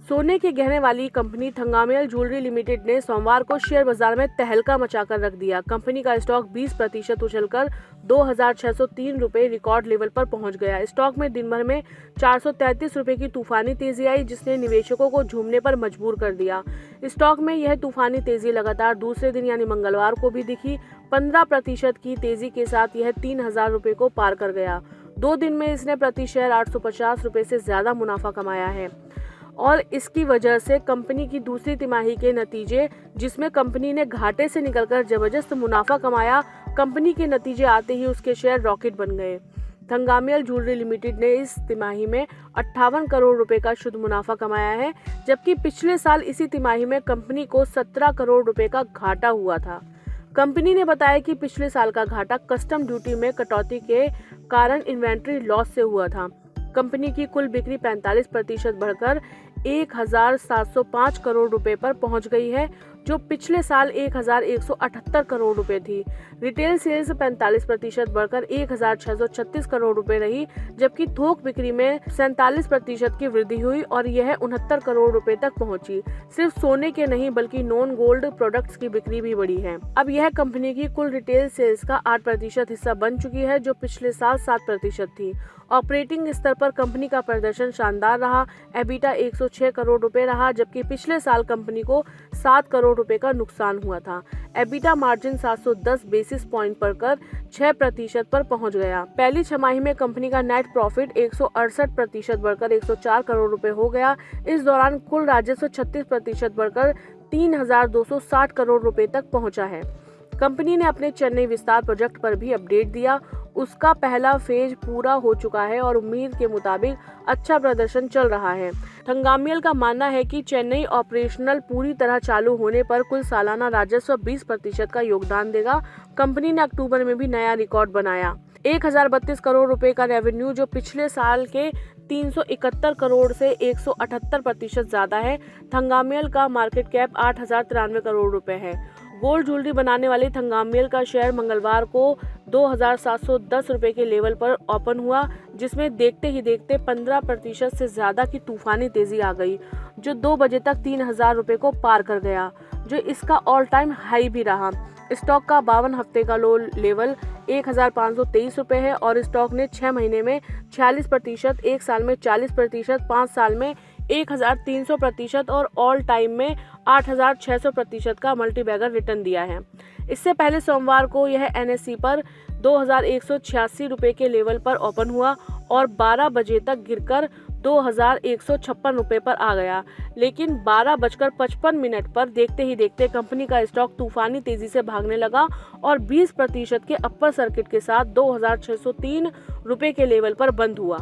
सोने के गहने वाली कंपनी थंगामियल ज्वेलरी लिमिटेड ने सोमवार को शेयर बाजार में तहलका मचाकर रख दिया। कंपनी का स्टॉक 20% उछलकर 2,603 रुपए रिकॉर्ड लेवल पर पहुंच गया। स्टॉक में दिन भर में 433 रुपए की तूफानी तेजी आई, जिसने निवेशकों को झूमने पर मजबूर कर दिया। स्टॉक में यह तूफानी तेजी लगातार दूसरे दिन यानी मंगलवार को भी दिखी। 15% की तेजी के साथ यह 3,000 रुपए को पार कर गया। 2 दिन में इसने प्रति शेयर 850 रुपए से ज्यादा मुनाफा कमाया है और इसकी वजह से कंपनी की दूसरी तिमाही के नतीजे, जिसमें कंपनी ने घाटे से निकलकर जबरदस्त मुनाफा कमाया, कंपनी के नतीजे आते ही उसके शेयर रॉकेट बन गए। थंगामियल ज्वेलरी लिमिटेड ने इस तिमाही में 58 करोड़ रुपए का शुद्ध मुनाफा कमाया है, जबकि पिछले साल इसी तिमाही में कंपनी को 17 करोड़ रुपए का घाटा हुआ था। कंपनी ने बताया कि पिछले साल का घाटा कस्टम ड्यूटी में कटौती के कारण इन्वेंट्री लॉस से हुआ था। कंपनी की कुल बिक्री 45% बढ़कर 1,705 करोड़ रुपए पर पहुंच गई है, जो पिछले साल 1,178 करोड़ रुपए थी। रिटेल सेल्स 45% बढ़कर 1,636 करोड़ रुपए रही, जबकि थोक बिक्री में 47% की वृद्धि हुई और यह 69 करोड़ रुपए तक पहुंची। सिर्फ सोने के नहीं बल्कि नॉन गोल्ड प्रोडक्ट्स की बिक्री भी बढ़ी है। अब यह कंपनी की कुल रिटेल सेल्स का 8% हिस्सा बन चुकी है, जो पिछले साल 7% थी। ऑपरेटिंग स्तर पर कंपनी का प्रदर्शन शानदार रहा। एबिटा 106 करोड़ रुपए रहा, जबकि पिछले साल कंपनी को 7 करोड़ रुपए का नुकसान हुआ था। एबिटा मार्जिन 710 बेसिस पॉइंट बढ़कर 6% पर पहुंच गया। पहली छमाही में कंपनी का नेट प्रॉफिट 168% बढ़कर 104 करोड़ रुपए हो गया। इस दौरान कुल राजस्व 36% बढ़कर 3,260 करोड़ रुपए तक पहुंचा है। कंपनी ने अपने चेन्नई विस्तार प्रोजेक्ट पर भी अपडेट दिया। उसका पहला फेज पूरा हो चुका है और उम्मीद के मुताबिक अच्छा प्रदर्शन चल रहा है। थंगामियल का मानना है कि चेन्नई ऑपरेशनल पूरी तरह चालू होने पर कुल सालाना राजस्व 20% का योगदान देगा। कंपनी ने अक्टूबर में भी नया रिकॉर्ड बनाया। 1,032 करोड़ रुपए का रेवेन्यू, जो पिछले साल के 371 करोड़ से 178% ज्यादा है। थंगामियल का मार्केट कैप 8,093 करोड़ रुपए है। गोल्ड ज्वेलरी बनाने वाली थंगामियल का शेयर मंगलवार को 2,710 रुपए के लेवल पर ओपन हुआ, जिसमें देखते ही देखते 15% से ज्यादा की तूफानी तेजी आ गई, जो 2 बजे तक 3,000 रुपए को पार कर गया, जो इसका ऑल टाइम हाई भी रहा। स्टॉक का 52 हफ्ते का लो लेवल 1,523 रुपए है और स्टॉक ने 6 महीने में 46%, 1 साल में 40%, 5 साल में 1,300% और ऑल टाइम में 8,600% का मल्टीबैगर रिटर्न दिया है। इससे पहले सोमवार को यह NSE पर 2,186 रुपए के लेवल पर ओपन हुआ और 12 बजे तक गिरकर 2,156 रुपए पर आ गया, लेकिन 12:55 पर देखते ही देखते कंपनी का स्टॉक तूफानी तेजी से भागने लगा और 20% के अपर सर्किट के साथ 2,603 रुपए के लेवल पर बंद हुआ।